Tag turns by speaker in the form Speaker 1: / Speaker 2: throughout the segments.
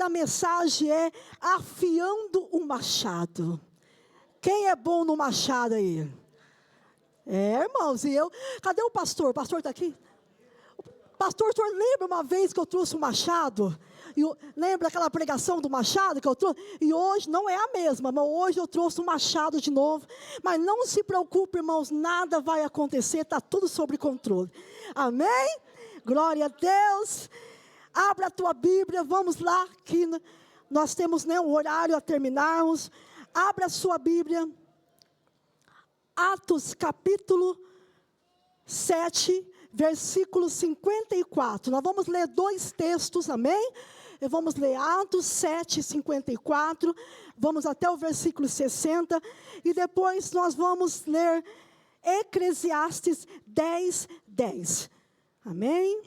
Speaker 1: da mensagem é afiando o machado. Quem é bom no machado aí? Irmãos, e eu... Cadê o pastor? O pastor está aqui? Pastor, o senhor lembra uma vez que eu trouxe um machado? Lembra aquela pregação do machado que eu trouxe? E hoje não é a mesma, mas hoje eu trouxe um machado de novo. Mas não se preocupe, irmãos, nada vai acontecer, está tudo sob controle. Amém? Glória a Deus. Abra a tua Bíblia, vamos lá, que nós temos um horário a terminarmos. Abra a sua Bíblia. Atos capítulo 7, versículo 54. Nós vamos ler 2 textos, amém? Vamos ler Atos 7, 54. Vamos até o versículo 60. E depois nós vamos ler Eclesiastes 10, 10. Amém?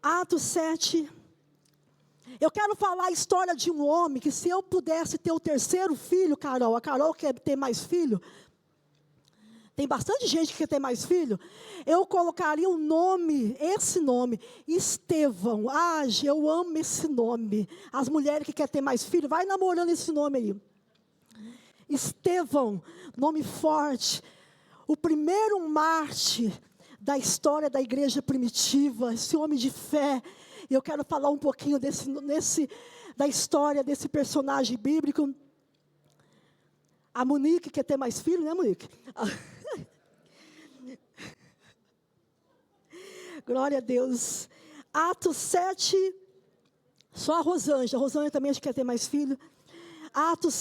Speaker 1: Atos 7. Eu quero falar a história de um homem que, se eu pudesse ter o 3º filho, Carol, a Carol quer ter mais filho, tem bastante gente que quer ter mais filho, eu colocaria o nome, esse nome, Estevão. Eu amo esse nome. As mulheres que querem ter mais filho, vai namorando esse nome aí. Estevão, nome forte, o primeiro mártir da história da igreja primitiva, esse homem de fé. E eu quero falar um pouquinho da história desse personagem bíblico. A Monique quer ter mais filho, né, Monique? Glória a Deus. Atos 7, só a Rosângela também acho que quer ter mais filho. Atos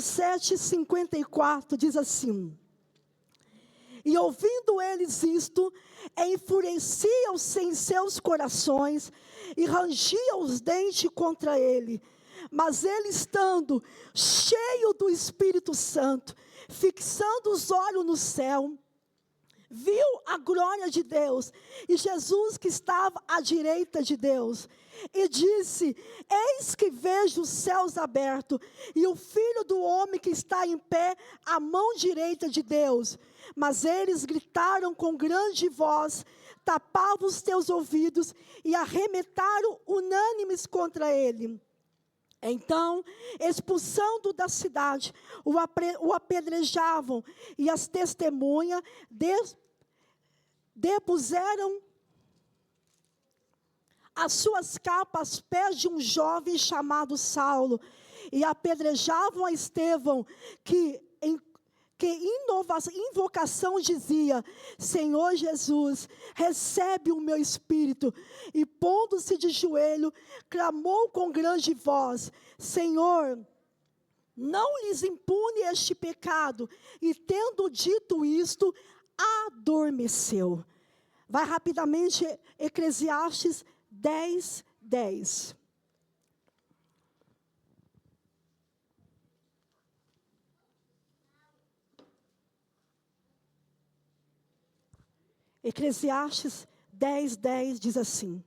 Speaker 1: 7, 54, diz assim: e ouvindo eles isto, enfureciam-se em seus corações, e rangiam os dentes contra ele. Mas ele, estando cheio do Espírito Santo, fixando os olhos no céu, viu a glória de Deus, e Jesus que estava à direita de Deus, e disse: eis que vejo os céus abertos, e o Filho do homem que está em pé, à mão direita de Deus. Mas eles gritaram com grande voz, tapavam os teus ouvidos, e arremetaram unânimes contra ele. Então, expulsando da cidade, o apedrejavam, e as testemunhas depuseram as suas capas aos pés de um jovem chamado Saulo, e apedrejavam a Estevão, que invocação dizia: Senhor Jesus, recebe o meu espírito. E pondo-se de joelho, clamou com grande voz: Senhor, não lhes impune este pecado. E tendo dito isto, adormeceu. Vai rapidamente, Eclesiastes 10, 10. Eclesiastes 10, 10 diz assim: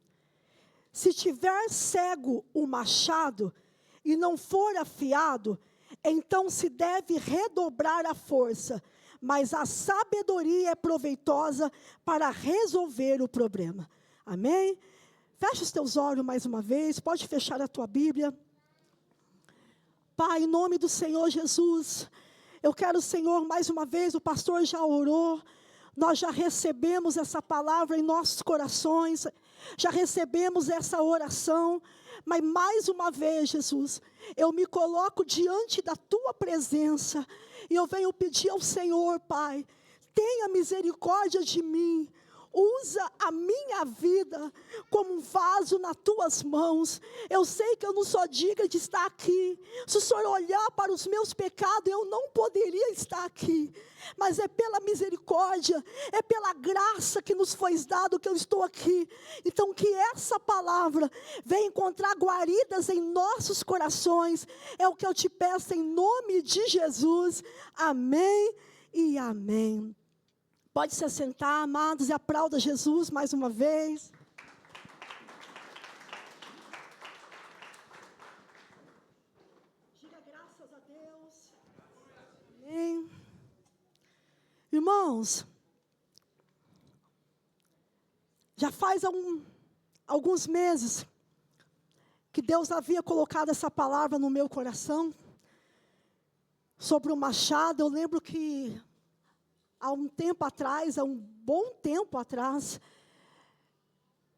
Speaker 1: se tiver cego o machado e não for afiado, então se deve redobrar a força, mas a sabedoria é proveitosa para resolver o problema. Amém? Fecha os teus olhos mais uma vez, pode fechar a tua Bíblia. Pai, em nome do Senhor Jesus, eu quero, Senhor, mais uma vez, o pastor já orou, nós já recebemos essa palavra em nossos corações, já recebemos essa oração, mas mais uma vez, Jesus, eu me coloco diante da Tua presença, e eu venho pedir ao Senhor, Pai, tenha misericórdia de mim, usa a minha vida como um vaso nas Tuas mãos. Eu sei que eu não sou digna de estar aqui. Se o Senhor olhar para os meus pecados, eu não poderia estar aqui. Mas é pela misericórdia, é pela graça que nos foi dado que eu estou aqui. Então que essa palavra venha encontrar guaridas em nossos corações. É o que eu te peço em nome de Jesus. Amém e amém. Pode se assentar, amados, e aplauda Jesus mais uma vez. Diga graças a Deus. Amém. Irmãos, Já faz alguns meses que Deus havia colocado essa palavra no meu coração, sobre o machado. Eu lembro que há um bom tempo atrás,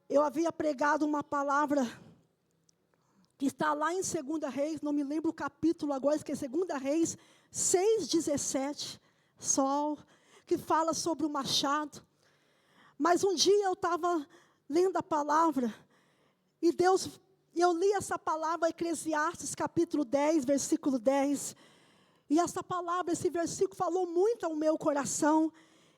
Speaker 1: eu havia pregado uma palavra que está lá em 2 Reis, não me lembro o capítulo agora, que é 2 Reis 6:17, que fala sobre o machado. Mas um dia eu estava lendo a palavra, e eu li essa palavra, Eclesiastes capítulo 10, versículo 10, e esse versículo falou muito ao meu coração,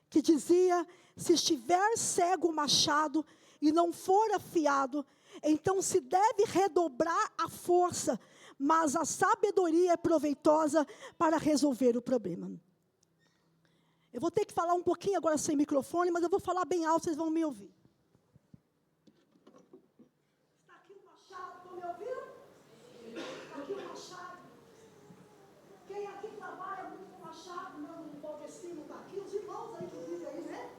Speaker 1: que dizia: se estiver cego o machado e não for afiado, então se deve redobrar a força, mas a sabedoria é proveitosa para resolver o problema. Eu vou ter que falar um pouquinho agora sem microfone, mas eu vou falar bem alto, vocês vão me ouvir. Está aqui o machado, estão me ouvindo? Está aqui o machado. Quem aqui trabalha muito com machado, não, o Valdecino está aqui, os irmãos aí que vivem aí, né?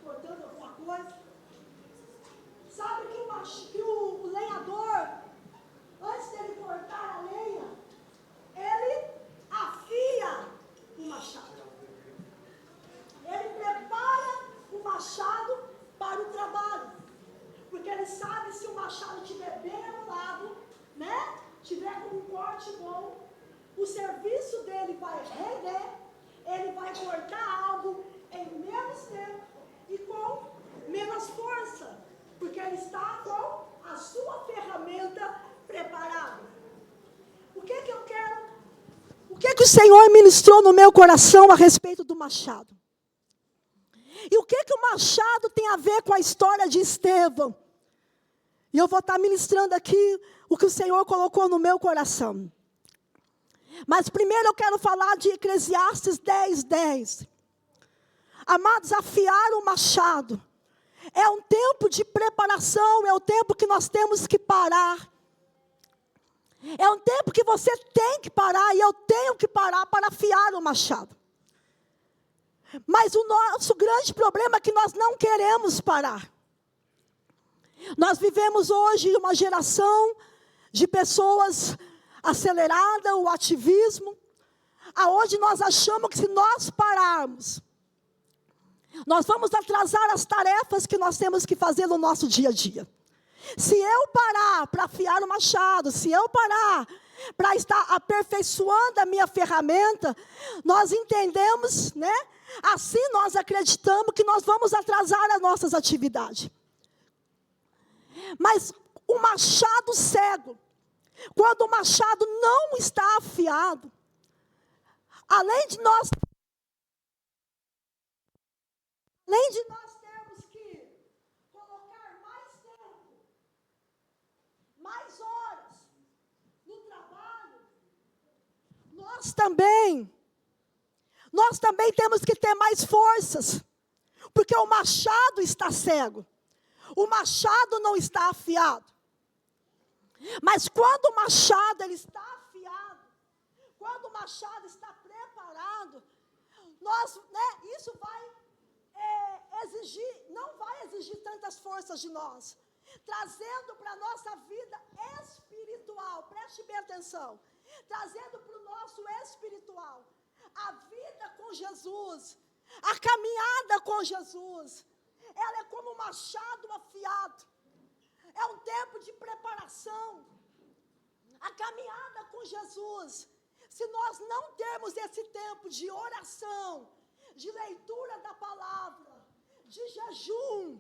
Speaker 1: Cortando alguma coisa. Sabe que o lenhador, antes dele cortar a lenha, ele afia o machado. Ele prepara o machado para o trabalho. Porque ele sabe, se o machado estiver bem anulado, né? Tiver com um corte bom, o serviço dele vai render, ele vai cortar algo em menos tempo e com menos força. Porque ele está com a sua ferramenta preparada. O que eu quero? O que o Senhor ministrou no meu coração a respeito do machado? E o que o machado tem a ver com a história de Estevão? E eu vou estar ministrando aqui o que o Senhor colocou no meu coração. Mas primeiro eu quero falar de Eclesiastes 10:10. Amados, afiar o machado é um tempo de preparação, é um tempo que nós temos que parar. É um tempo que você tem que parar, e eu tenho que parar para afiar o machado. Mas o nosso grande problema é que nós não queremos parar. Nós vivemos hoje uma geração de pessoas aceleradas, o ativismo, aonde nós achamos que se nós pararmos, nós vamos atrasar as tarefas que nós temos que fazer no nosso dia a dia. Se eu parar para afiar o machado, se eu parar para estar aperfeiçoando a minha ferramenta, nós entendemos, né? Assim nós acreditamos que nós vamos atrasar as nossas atividades. Mas o machado cego, quando o machado não está afiado, além de nós termos que colocar mais tempo, mais horas no trabalho, nós também temos que ter mais forças, porque o machado está cego, o machado não está afiado. Mas quando o machado ele está afiado, quando o machado está preparado, isso não vai exigir tantas forças de nós, trazendo para a nossa vida espiritual, preste bem atenção, trazendo para o nosso espiritual, a vida com Jesus, a caminhada com Jesus, ela é como um machado afiado, é um tempo de preparação, a caminhada com Jesus. Se nós não termos esse tempo de oração, de leitura da palavra, de jejum,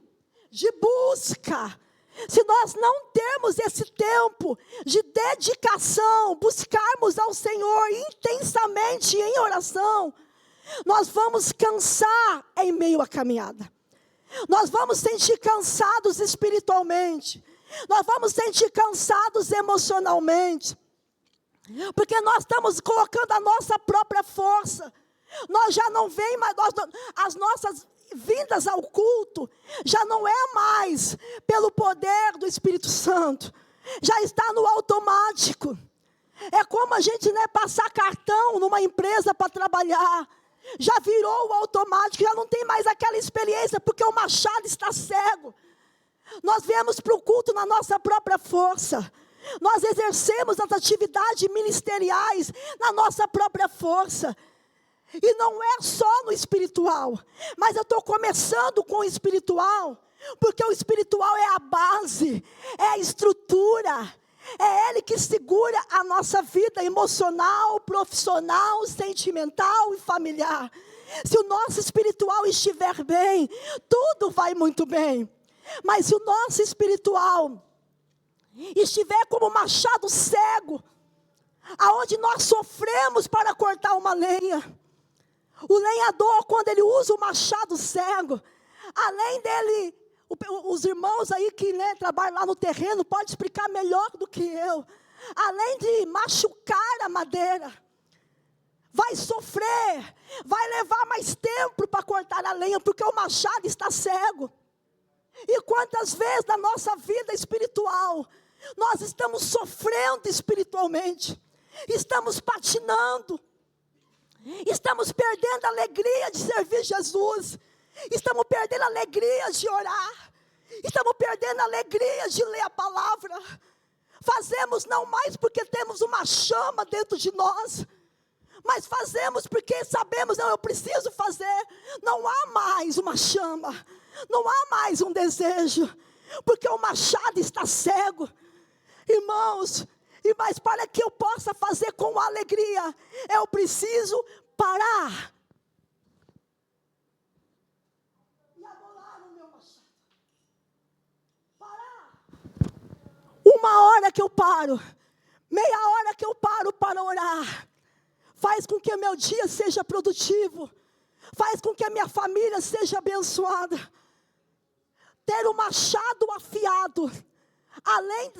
Speaker 1: de busca, se nós não termos esse tempo de dedicação, buscarmos ao Senhor intensamente em oração, nós vamos cansar em meio à caminhada. Nós vamos sentir cansados espiritualmente, nós vamos sentir cansados emocionalmente, porque nós estamos colocando a nossa própria força. Nós já não vem mais, as nossas vindas ao culto já não é mais pelo poder do Espírito Santo, já está no automático. É como a gente passar cartão numa empresa para trabalhar, já virou o automático, já não tem mais aquela experiência, porque o machado está cego. Nós viemos para o culto na nossa própria força. Nós exercemos as atividades ministeriais na nossa própria força. E não é só no espiritual, mas eu estou começando com o espiritual, porque o espiritual é a base, é a estrutura, é ele que segura a nossa vida emocional, profissional, sentimental e familiar. Se o nosso espiritual estiver bem, tudo vai muito bem. Mas se o nosso espiritual estiver como um machado cego, aonde nós sofremos para cortar uma lenha, o lenhador, quando ele usa o machado cego, além dele, os irmãos aí que trabalham lá no terreno, podem explicar melhor do que eu, além de machucar a madeira, vai sofrer, vai levar mais tempo para cortar a lenha, porque o machado está cego. E quantas vezes na nossa vida espiritual, nós estamos sofrendo espiritualmente, estamos patinando, estamos perdendo a alegria de servir Jesus, estamos perdendo a alegria de orar, estamos perdendo a alegria de ler a palavra. Fazemos não mais porque temos uma chama dentro de nós, mas fazemos porque sabemos, não, eu preciso fazer. Não há mais uma chama, não há mais um desejo, porque o machado está cego. Irmãos, mas para que eu possa fazer com alegria, eu preciso parar e abolar o meu machado. Parar. Uma hora que eu paro, meia hora que eu paro para orar, faz com que o meu dia seja produtivo, faz com que a minha família seja abençoada. Ter o machado afiado, além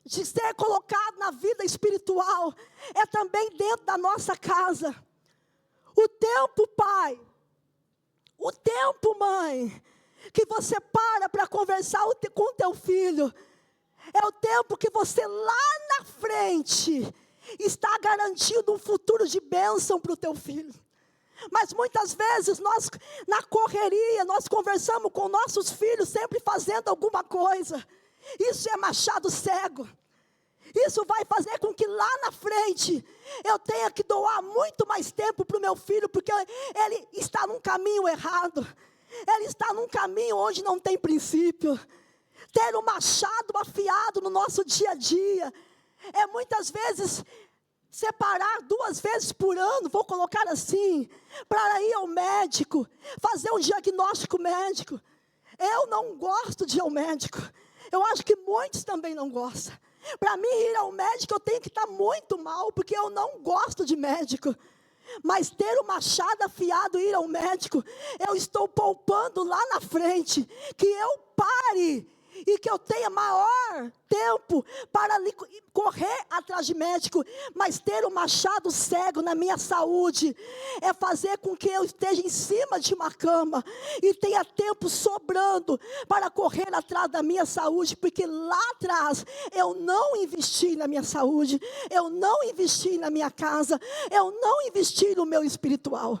Speaker 1: de ser colocado na vida espiritual, é também dentro da nossa casa. O tempo, pai, o tempo, mãe, que você para conversar com o teu filho, é o tempo que você lá na frente está garantindo um futuro de bênção para o teu filho. Mas muitas vezes nós, na correria, nós conversamos com nossos filhos, sempre fazendo alguma coisa. Isso é machado cego. Isso vai fazer com que lá na frente eu tenha que doar muito mais tempo para o meu filho, porque ele está num caminho errado. Ele está num caminho onde não tem princípio. Ter um machado afiado no nosso dia a dia é muitas vezes separar 2 vezes por ano, vou colocar assim, para ir ao médico, fazer um diagnóstico médico. Eu não gosto de ir ao médico. Eu acho que muitos também não gostam. Para mim ir ao médico eu tenho que estar muito mal, porque eu não gosto de médico. Mas ter o machado afiado e ir ao médico, eu estou poupando lá na frente, que eu pare e que eu tenha maior tempo para correr atrás de médico. Mas ter o machado cego na minha saúde é fazer com que eu esteja em cima de uma cama e tenha tempo sobrando para correr atrás da minha saúde, porque lá atrás eu não investi na minha saúde, eu não investi na minha casa, eu não investi no meu espiritual.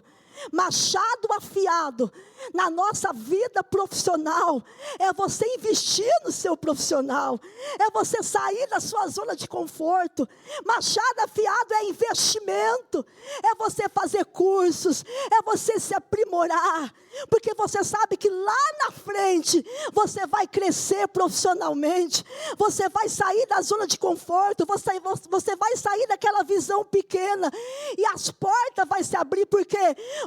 Speaker 1: Machado afiado na nossa vida profissional é você investir no seu profissional, é você sair da sua zona de conforto. Machado afiado é investimento, é você fazer cursos, é você se aprimorar, porque você sabe que lá na frente você vai crescer profissionalmente, você vai sair da zona de conforto, você vai sair daquela visão pequena e as portas vão se abrir, porque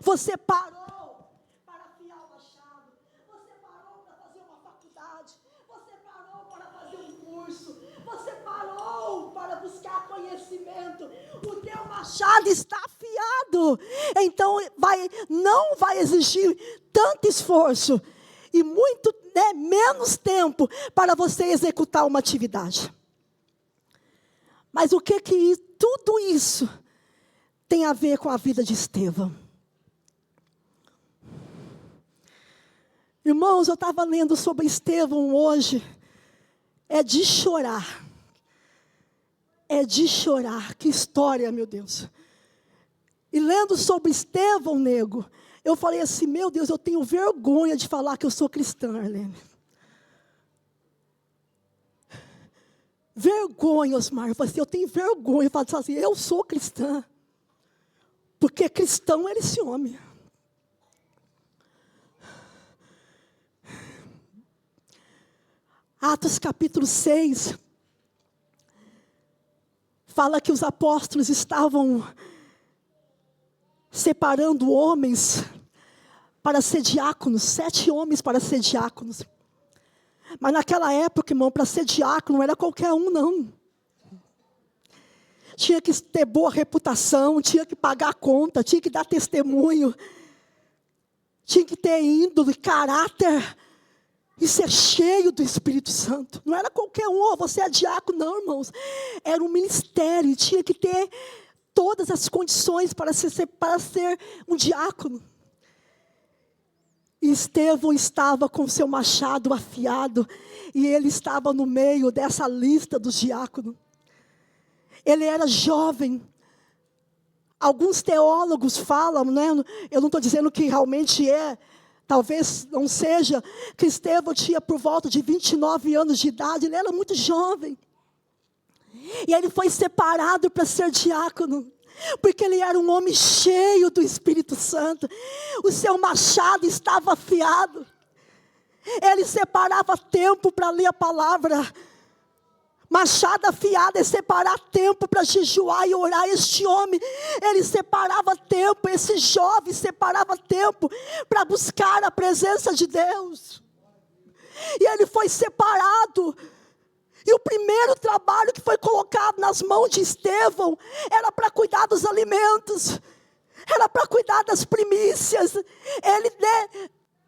Speaker 1: você parou para afiar o machado, você parou para fazer uma faculdade, você parou para fazer um curso, você parou para buscar conhecimento. O teu machado está afiado, então não vai exigir tanto esforço e muito menos tempo para você executar uma atividade. Mas o que tudo isso tem a ver com a vida de Estevão? Irmãos, eu estava lendo sobre Estevão hoje, é de chorar. É de chorar, que história, meu Deus. E lendo sobre Estevão, nego, eu falei assim, meu Deus, eu tenho vergonha de falar que eu sou cristã, Arlene. vergonha, Osmar. Eu falei assim, eu tenho vergonha. Eu falo assim, eu sou cristã. Porque cristão era esse homem. Atos capítulo 6. Fala que os apóstolos estavam separando homens para ser diáconos. 7 homens para ser diáconos. Mas naquela época, irmão, para ser diácono não era qualquer um, não. Tinha que ter boa reputação, tinha que pagar a conta, tinha que dar testemunho. Tinha que ter índole, caráter. E ser cheio do Espírito Santo. Não era qualquer um, você é diácono, não, irmãos. Era um ministério e tinha que ter todas as condições para ser um diácono. E Estevão estava com seu machado afiado. E ele estava no meio dessa lista dos diáconos. Ele era jovem. Alguns teólogos falam, né? Eu não estou dizendo que realmente é. Talvez não seja, que Estevão tinha por volta de 29 anos de idade, ele era muito jovem. E ele foi separado para ser diácono, porque ele era um homem cheio do Espírito Santo. O seu machado estava afiado. Ele separava tempo para ler a palavra. Machado afiado é separar tempo para jejuar e orar. Este homem, ele separava tempo, esse jovem separava tempo para buscar a presença de Deus. E ele foi separado. E o primeiro trabalho que foi colocado nas mãos de Estevão era para cuidar dos alimentos, era para cuidar das primícias.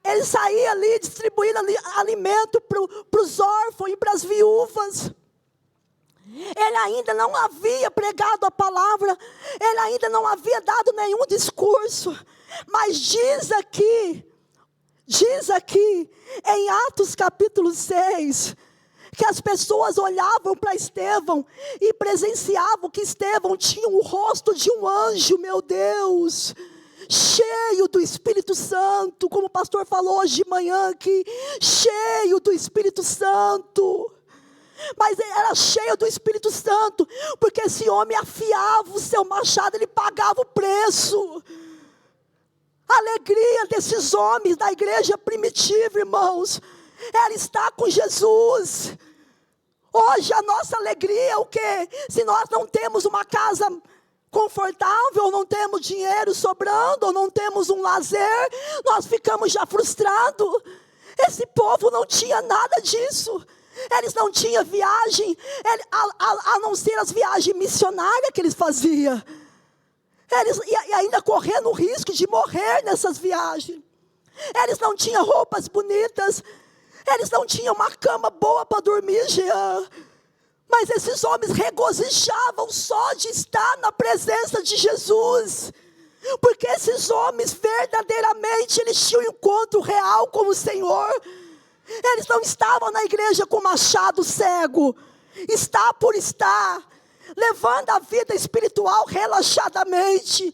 Speaker 1: Ele saía ali distribuindo alimento para os órfãos e para as viúvas. Ele ainda não havia pregado a palavra, ele ainda não havia dado nenhum discurso, mas diz aqui, em Atos capítulo 6, que as pessoas olhavam para Estevão e presenciavam que Estevão tinha o rosto de um anjo, meu Deus, cheio do Espírito Santo, como o pastor falou hoje de manhã aqui, cheio do Espírito Santo. Mas ele era cheio do Espírito Santo, porque esse homem afiava o seu machado, ele pagava o preço. A alegria desses homens da igreja primitiva, irmãos, ela está com Jesus. Hoje a nossa alegria é o quê? Se nós não temos uma casa confortável, não temos dinheiro sobrando, ou não temos um lazer, nós ficamos já frustrados. Esse povo não tinha nada disso. Eles não tinham viagem, a não ser as viagens missionárias que eles faziam. Eles e ainda correndo o risco de morrer nessas viagens. Eles não tinham roupas bonitas. Eles não tinham uma cama boa para dormir, Jean. Mas esses homens regozijavam só de estar na presença de Jesus. Porque esses homens verdadeiramente, eles tinham um encontro real com o Senhor. Eles não estavam na igreja com machado cego, está por estar, levando a vida espiritual relaxadamente.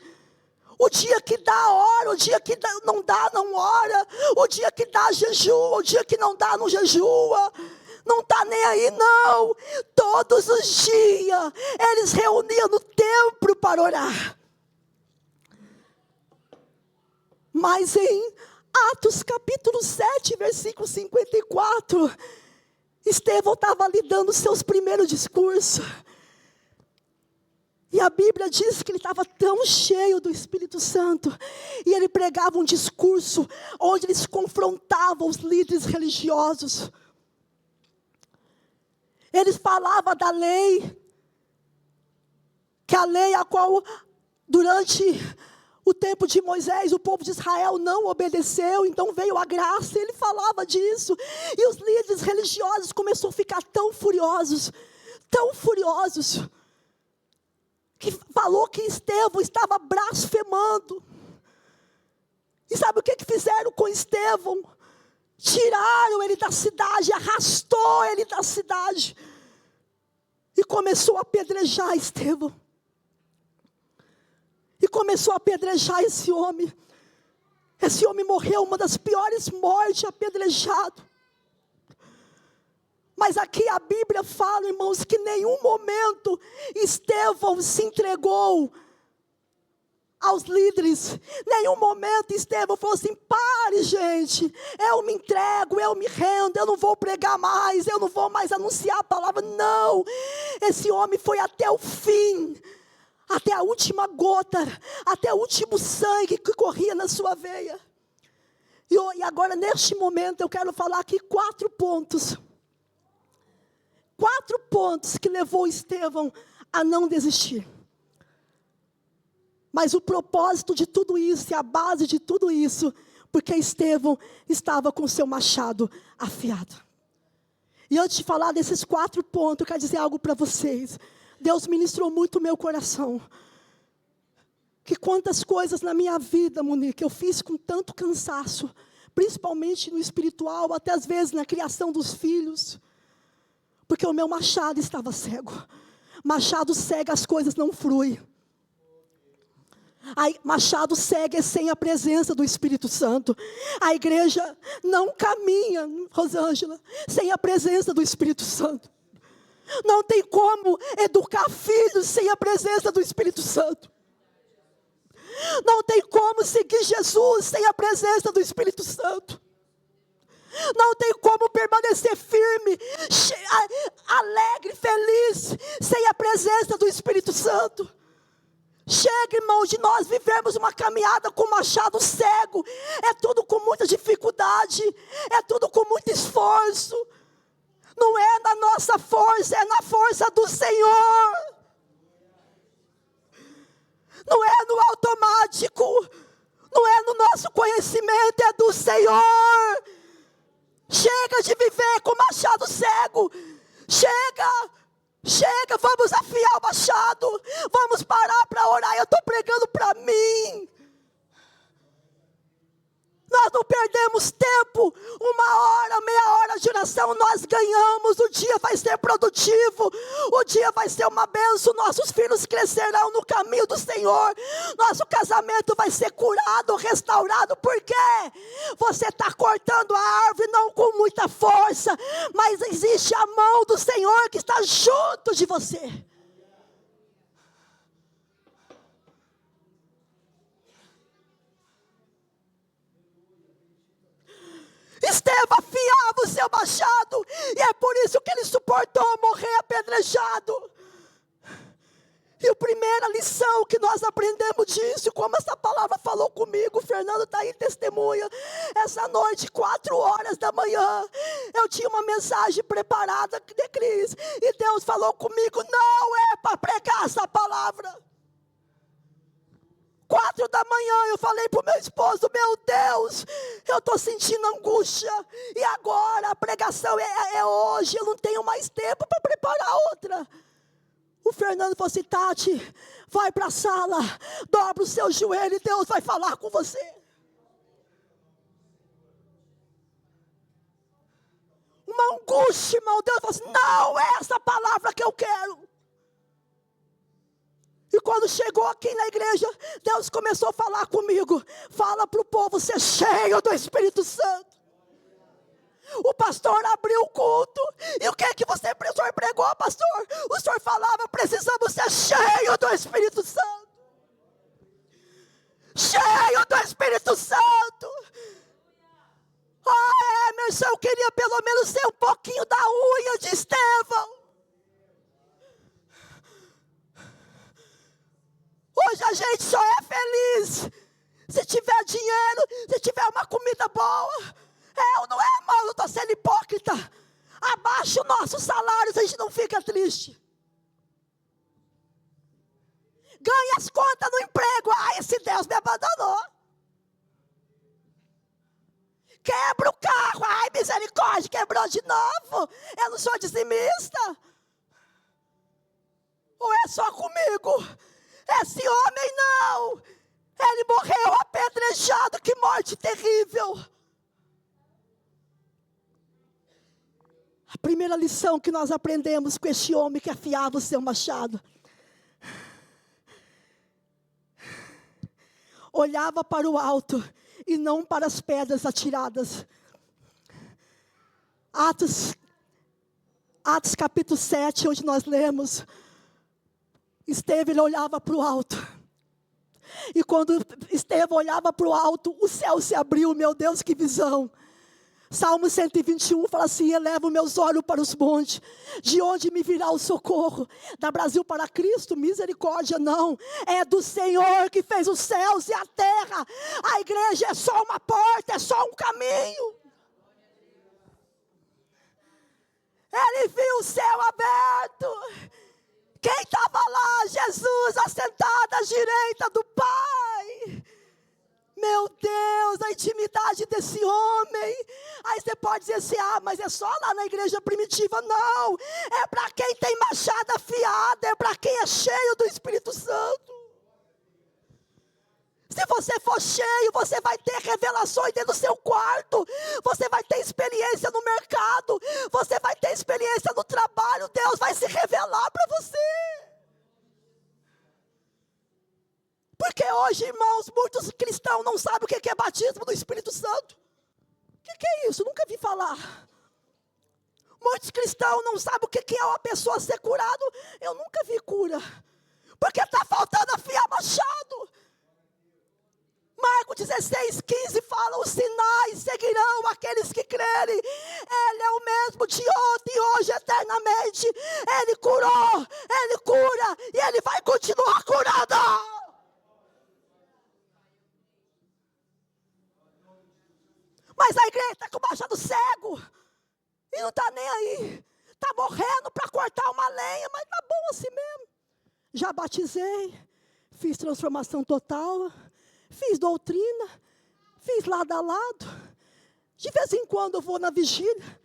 Speaker 1: O dia que dá, ora, o dia que não dá, não ora, o dia que dá, jejua, o dia que não dá, não jejua. Não está nem aí, não. Todos os dias, eles reuniam no templo para orar. Mas em Atos capítulo 7, versículo 54, Estevão estava ali dando seus primeiros discursos. E a Bíblia diz que ele estava tão cheio do Espírito Santo. E ele pregava um discurso onde ele se confrontava os líderes religiosos. Eles falavam da lei, que a lei a qual durante o tempo de Moisés, o povo de Israel não obedeceu, então veio a graça, ele falava disso. E os líderes religiosos começaram a ficar tão furiosos, que falou que Estevão estava blasfemando. E sabe o que fizeram com Estevão? Tiraram ele da cidade, arrastou ele da cidade. E começou a apedrejar Estevão. E começou a apedrejar esse homem. Esse homem morreu uma das piores mortes, apedrejado. Mas aqui a Bíblia fala, irmãos, que em nenhum momento Estevão se entregou aos líderes. Nenhum momento Estevão falou assim: pare, gente, eu me entrego, eu me rendo, eu não vou pregar mais, eu não vou mais anunciar a palavra. Não, esse homem foi até o fim, até a última gota, até o último sangue que corria na sua veia. E agora, neste momento, eu quero falar aqui 4 pontos. 4 pontos que levou Estevão a não desistir. Mas o propósito de tudo isso, e a base de tudo isso, porque Estevão estava com o seu machado afiado. E antes de falar desses 4 pontos, eu quero dizer algo para vocês. Deus ministrou muito o meu coração. Que quantas coisas na minha vida, Monique, eu fiz com tanto cansaço, principalmente no espiritual, até às vezes na criação dos filhos, porque o meu machado estava cego. Machado cego, as coisas não fluem. Machado cego é sem a presença do Espírito Santo. A igreja não caminha, Rosângela, sem a presença do Espírito Santo. Não tem como educar filhos sem a presença do Espírito Santo. Não tem como seguir Jesus sem a presença do Espírito Santo. Não tem como permanecer firme, alegre, feliz, sem a presença do Espírito Santo. Chega, irmão, de nós vivermos uma caminhada com machado cego. É tudo com muita dificuldade, é tudo com muito esforço. Não é na nossa força, é na força do Senhor. Não é no automático, não é no nosso conhecimento, é do Senhor. Chega de viver com machado cego. Chega, vamos afiar o machado. Vamos parar para orar. Eu estou pregando para mim. Nós não perdemos tempo, 1 hora, meia hora de oração, nós ganhamos, o dia vai ser produtivo, o dia vai ser uma bênção, nossos filhos crescerão no caminho do Senhor, nosso casamento vai ser curado, restaurado. Por quê? Você está cortando a árvore não com muita força, mas existe a mão do Senhor que está junto de você. Estevão afiava o seu machado, e é por isso que ele suportou morrer apedrejado. E a primeira lição que nós aprendemos disso, como essa palavra falou comigo, o Fernando está aí testemunha, essa noite, 4 horas da manhã, eu tinha uma mensagem preparada de Cris, e Deus falou comigo: não é para pregar essa palavra. 4 da manhã eu falei para o meu esposo: meu Deus, eu estou sentindo angústia, e agora a pregação é hoje, eu não tenho mais tempo para preparar outra. O Fernando falou assim: Tati, vai para a sala, dobra o seu joelho e Deus vai falar com você. Uma angústia, irmão. Deus falou assim: não é essa palavra que eu quero. E quando chegou aqui na igreja, Deus começou a falar comigo: fala para o povo ser cheio do Espírito Santo. O pastor abriu o culto, e o que é que o senhor pregou, pastor? O senhor falava: precisamos ser cheio do Espírito Santo. Cheio do Espírito Santo. Emerson, eu queria pelo menos ser um pouquinho da unha de Estevão. Hoje a gente só é feliz se tiver dinheiro, se tiver uma comida boa. É ou não é, irmão? Eu estou sendo hipócrita. Abaixa o nosso salário, a gente não fica triste. Ganha as contas no emprego. Esse Deus me abandonou. Quebra o carro. Misericórdia, quebrou de novo. Eu não sou dizimista. Ou é só comigo? Esse homem não. Ele morreu apedrejado. Que morte terrível. A primeira lição que nós aprendemos com este homem que afiava o seu machado: olhava para o alto e não para as pedras atiradas. Atos Atos capítulo 7, onde nós lemos, Estevão, ele olhava para o alto. E quando Estevão olhava para o alto, o céu se abriu, meu Deus, que visão. Salmo 121 fala assim: elevo meus olhos para os montes, de onde me virá o socorro? Da Brasil para Cristo? Misericórdia não, é do Senhor que fez os céus e a terra. A igreja é só uma porta, é só um caminho. Ele viu o céu aberto. Quem estava lá? Jesus, assentado à direita do Pai. Meu Deus, a intimidade desse homem. Aí você pode dizer assim: ah, mas é só lá na igreja primitiva. Não, é para quem tem machado afiado, é para quem é cheio do Espírito Santo. Se você for cheio, você vai ter revelações dentro do seu quarto. Você vai ter experiência no mercado. Você vai ter experiência no trabalho. Deus vai se revelar para você. Porque hoje, irmãos, muitos cristãos não sabem o que é batismo do Espírito Santo. O que é isso? Nunca vi falar. Muitos cristãos não sabem o que é uma pessoa ser curada. Eu nunca vi cura. Porque está faltando afiar machado. Marcos 16:15 fala: os sinais seguirão aqueles que crerem. Ele é o mesmo de ontem, hoje, eternamente. Ele curou, Ele cura e Ele vai continuar curando. Mas a igreja está com o machado cego e não está nem aí. Está morrendo para cortar uma lenha, mas está bom assim mesmo. Já batizei, fiz transformação total, fiz doutrina, fiz lado a lado. De vez em quando eu vou na vigília.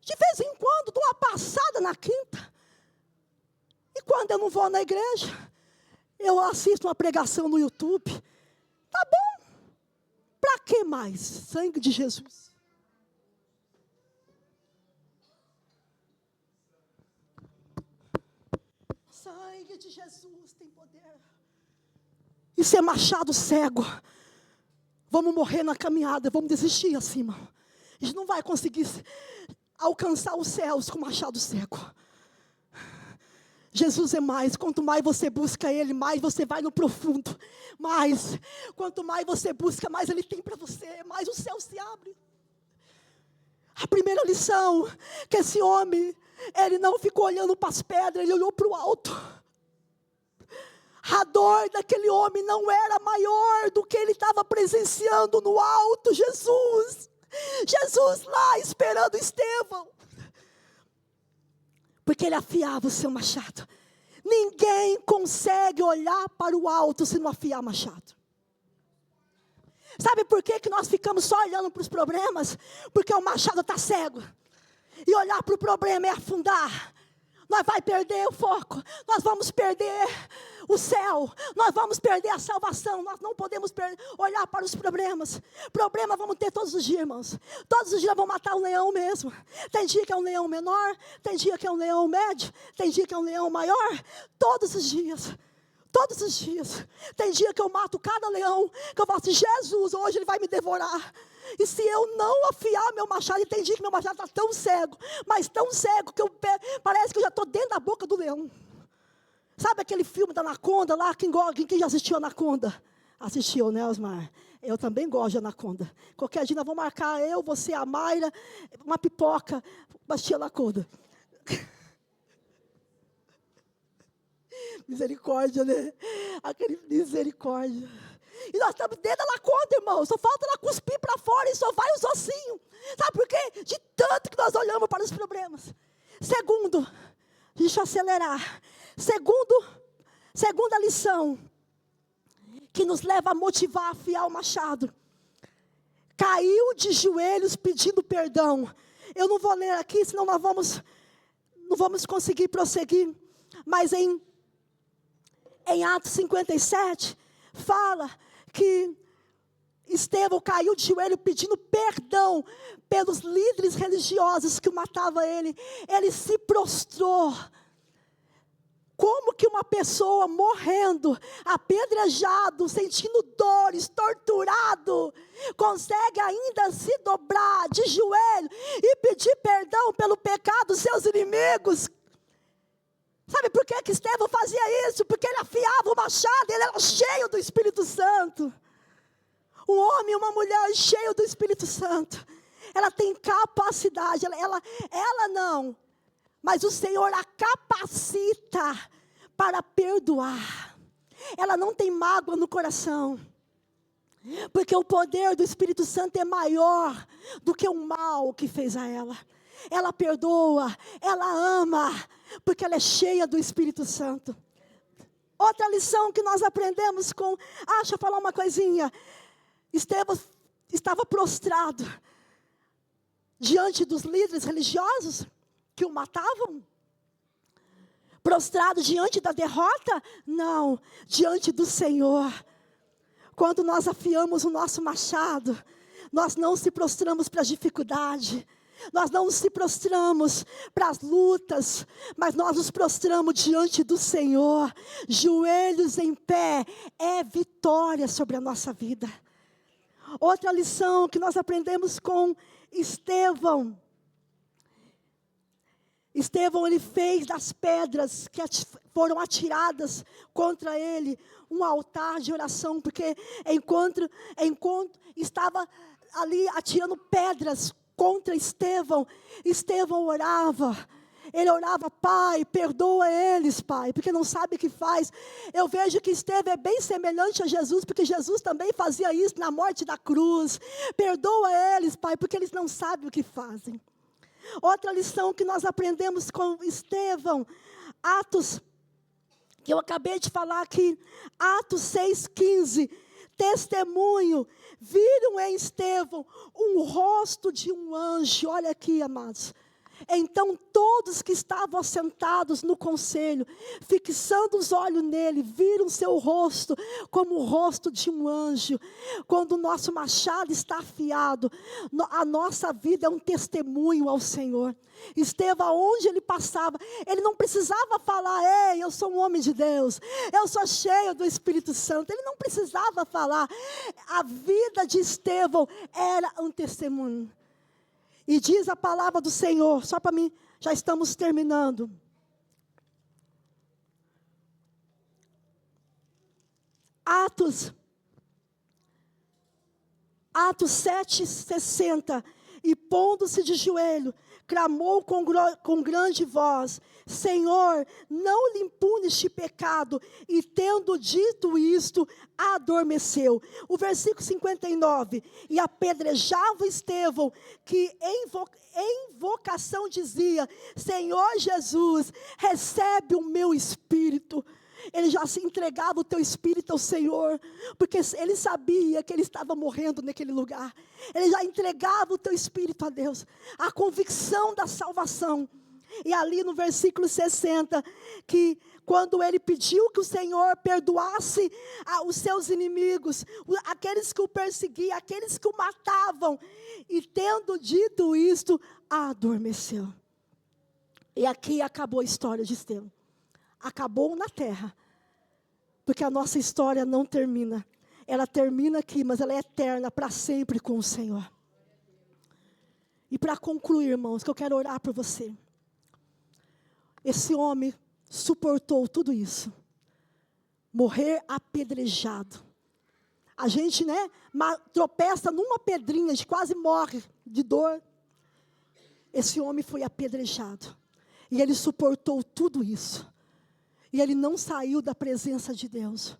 Speaker 1: De vez em quando dou uma passada na quinta. E quando eu não vou na igreja, eu assisto uma pregação no YouTube. Tá bom. Para que mais? Sangue de Jesus. Sangue de Jesus tem poder. Isso é machado cego. Vamos morrer na caminhada, vamos desistir assim, irmão. A gente não vai conseguir alcançar os céus com machado cego. Jesus é mais. Quanto mais você busca Ele, mais você vai no profundo. Mais. Quanto mais você busca, mais Ele tem para você. Mais o céu se abre. A primeira lição, que esse homem, ele não ficou olhando para as pedras, ele olhou para o alto. A dor daquele homem não era maior do que ele estava presenciando no alto. Jesus lá esperando Estevão. Porque ele afiava o seu machado. Ninguém consegue olhar para o alto se não afiar machado. Sabe por que nós ficamos só olhando para os problemas? Porque o machado está cego. E olhar para o problema é afundar. Nós vamos perder o foco. Nós vamos perder o céu. Nós vamos perder a salvação. Nós não podemos olhar para os problemas. Problema vamos ter todos os dias, irmãos. Todos os dias vão matar um leão mesmo. Tem dia que é um leão menor. Tem dia que é um leão médio. Tem dia que é um leão maior. Todos os dias. Todos os dias. Tem dia que eu mato cada leão. Que eu falo assim: Jesus, hoje ele vai me devorar. E se eu não afiar meu machado, e tem dia que meu machado está tão cego, mas tão cego, que parece que eu já estou dentro da boca do leão. Sabe aquele filme da Anaconda lá? Quem já assistiu Anaconda? Assistiu, né, Osmar? Eu também gosto de Anaconda. Qualquer dia nós vamos marcar, eu, você, a Mayra, uma pipoca, assistir Anaconda. Misericórdia, né? Aquele misericórdia. E nós estamos dentro da Anaconda, irmão. Só falta ela cuspir para fora e só vai os ossinhos. Sabe por quê? De tanto que nós olhamos para os problemas. Segundo, deixa eu acelerar. Segunda lição, que nos leva a motivar a afiar o machado. Caiu de joelhos pedindo perdão. Eu não vou ler aqui, senão nós não vamos conseguir prosseguir. Mas em Atos 57, fala que Estevão caiu de joelho pedindo perdão pelos líderes religiosos que matavam ele. Ele se prostrou. Como que uma pessoa morrendo, apedrejado, sentindo dores, torturado, consegue ainda se dobrar de joelho e pedir perdão pelo pecado dos seus inimigos? Sabe por que Estevão fazia isso? Porque ele afiava o machado, ele era cheio do Espírito Santo. Um homem e uma mulher cheio do Espírito Santo. Ela tem capacidade, ela não, mas o Senhor a capacita para perdoar. Ela não tem mágoa no coração, porque o poder do Espírito Santo é maior do que o mal que fez a ela. Ela perdoa, ela ama, porque ela é cheia do Espírito Santo. Outra lição que nós aprendemos deixa eu falar uma coisinha. Estevão estava prostrado diante dos líderes religiosos que o matavam? Prostrado diante da derrota? Não, diante do Senhor. Quando nós afiamos o nosso machado, nós não se prostramos para a dificuldade, nós não nos prostramos para as lutas, mas nós nos prostramos diante do Senhor, joelhos em pé, é vitória sobre a nossa vida. Outra lição que nós aprendemos com Estevão. Estevão, ele fez das pedras que foram atiradas contra ele um altar de oração, porque enquanto estava ali atirando pedras contra Estevão, Estevão orava. Ele orava: Pai, perdoa eles, Pai, porque não sabe o que faz. Eu vejo que Estevão é bem semelhante a Jesus, porque Jesus também fazia isso na morte da cruz. Perdoa eles, Pai, porque eles não sabem o que fazem. Outra lição que nós aprendemos com Estevão, Atos, que eu acabei de falar aqui, Atos 6,15, testemunho, viram em Estevão um rosto de um anjo. Olha aqui, amados. Então todos que estavam assentados no conselho, fixando os olhos nele, viram seu rosto como o rosto de um anjo. Quando o nosso machado está afiado, a nossa vida é um testemunho ao Senhor. Estevão, onde ele passava, ele não precisava falar: ei, eu sou um homem de Deus, eu sou cheio do Espírito Santo. Ele não precisava falar. A vida de Estevão era um testemunho. E diz a palavra do Senhor, só para mim, já estamos terminando. Atos 7,60. E pondo-se de joelho, clamou com grande voz: Senhor, não lhe impune este pecado. E tendo dito isto, adormeceu. O versículo 59. E apedrejava Estevão, que em invocação dizia: Senhor Jesus, recebe o meu espírito. Ele já se entregava o teu espírito ao Senhor, porque ele sabia que ele estava morrendo naquele lugar. Ele já entregava o teu espírito a Deus, a convicção da salvação. E ali no versículo 60, que quando ele pediu que o Senhor perdoasse os seus inimigos, aqueles que o perseguiam, aqueles que o matavam, e tendo dito isto, adormeceu. E aqui acabou a história de Estevão. Acabou na terra, porque a nossa história não termina. Ela termina aqui, mas ela é eterna para sempre com o Senhor. E para concluir, irmãos, que eu quero orar por você. Esse homem suportou tudo isso. Morrer apedrejado. A gente, tropeça numa pedrinha, a gente quase morre de dor. Esse homem foi apedrejado. E ele suportou tudo isso. E ele não saiu da presença de Deus.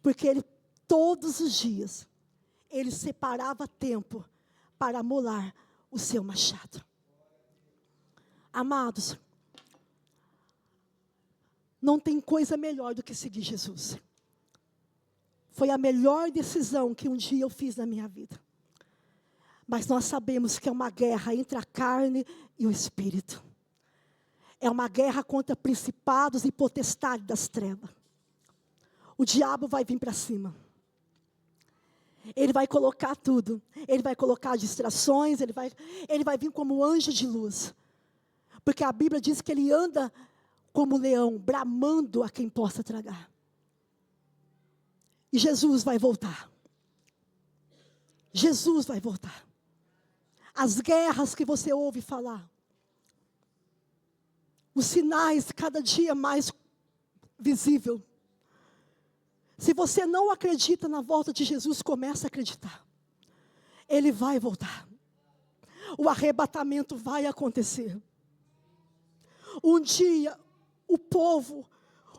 Speaker 1: Porque ele, todos os dias, ele separava tempo para amolar o seu machado. Amados, não tem coisa melhor do que seguir Jesus. Foi a melhor decisão que um dia eu fiz na minha vida. Mas nós sabemos que é uma guerra entre a carne e o espírito. É uma guerra contra principados e potestades das trevas. O diabo vai vir para cima. Ele vai colocar tudo. Ele vai colocar distrações, ele vai vir como anjo de luz. Porque a Bíblia diz que ele anda como leão, bramando a quem possa tragar. E Jesus vai voltar. Jesus vai voltar. As guerras que você ouve falar, os sinais cada dia mais visível. Se você não acredita na volta de Jesus, comece a acreditar. Ele vai voltar. O arrebatamento vai acontecer. Um dia, o povo,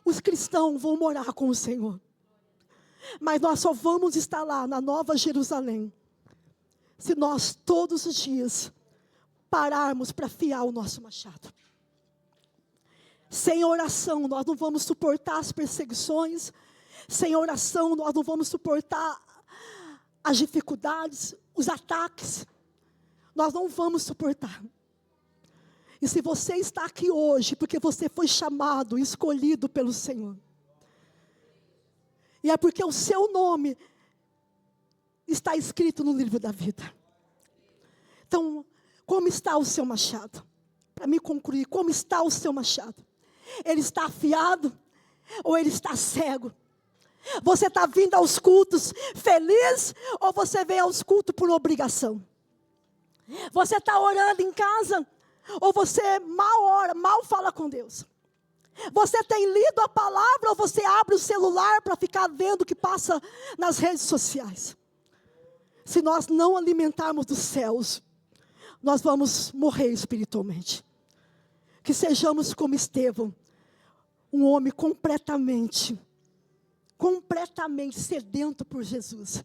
Speaker 1: os cristãos vão morar com o Senhor. Mas nós só vamos estar lá na Nova Jerusalém, se nós todos os dias pararmos para afiar o nosso machado. Sem oração, nós não vamos suportar as perseguições. Sem oração, nós não vamos suportar as dificuldades, os ataques. Nós não vamos suportar. E se você está aqui hoje, porque você foi chamado, escolhido pelo Senhor, e é porque o seu nome está escrito no livro da vida. Então, como está o seu machado? Para me concluir, como está o seu machado? Ele está afiado ou ele está cego? Você está vindo aos cultos feliz ou você vem aos cultos por obrigação? Você está orando em casa ou você mal ora, mal fala com Deus? Você tem lido a palavra ou você abre o celular para ficar vendo o que passa nas redes sociais? Se nós não alimentarmos dos céus, nós vamos morrer espiritualmente. Que sejamos como Estevão, um homem completamente sedento por Jesus.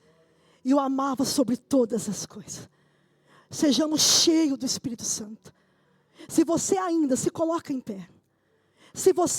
Speaker 1: E o amava sobre todas as coisas. Sejamos cheios do Espírito Santo. Se você ainda se coloca em pé, se você